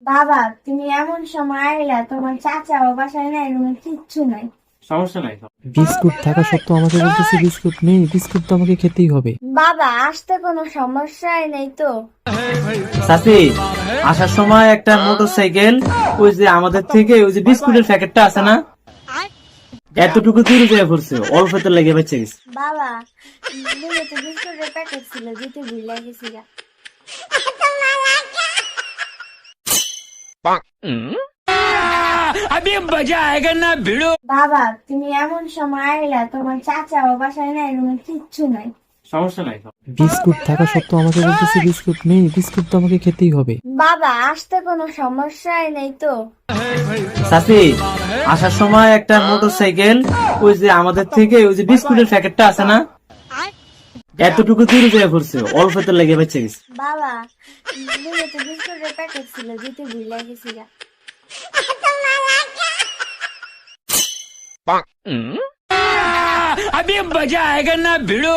বাবা, তুমি এমন সময় আইলা, তোমার চাচা ও বাসায় নাই, রুমে কিচ্ছু নাই। সমস্যা নাই। বিস্কুট থাকা সত্ত্বেও আমাকে বলতেছে বিস্কুট নেই, বিস্কুট তো আমাকে খেতেই হবে। বাবা, আসতে কোনো সমস্যাই নেই তো? চাচি, আসার সময় একটা মোটরসাইকেল, ওই যে আমাদের থেকে ওই যে বিস্কুটের প্যাকেটটা আছে না, এতটুকু দূরে যেয়ে পড়ছে, অল্পতে লেগে বেঁচে গেছে। বাবা, রুমে তো বিস্কুটের প্যাকেট ছিল, দিতে ভুলে গেছি গা। বাবা, তুমি এমন সময় আইলা, তোমার চাচা ও বাসায় নাই, রুমে কিচ্ছু নাই। সমস্যা নাই। বিস্কুট থাকা সত্ত্বেও আমাকে বলতেছে বিস্কুট নেই, বিস্কুট তো আমাকে খেতেই হবে। বাবা, আসতে কোনো সমস্যাই নেই তো? চাচি, আসার সময় একটা মোটরসাইকেল, ওই যে আমাদের থেকে ওই যে বিস্কুটের প্যাকেটটা আছে না, এতটুকু দূরে যেয়ে পড়ছে, অল্পতে লেগে বেঁচে গেছে। বাবা, রুমে তো বিস্কুটের প্যাকেট ছিল, দিতে ভুলে গেছি গা। अभी मजा आएगा ना भिड़ो।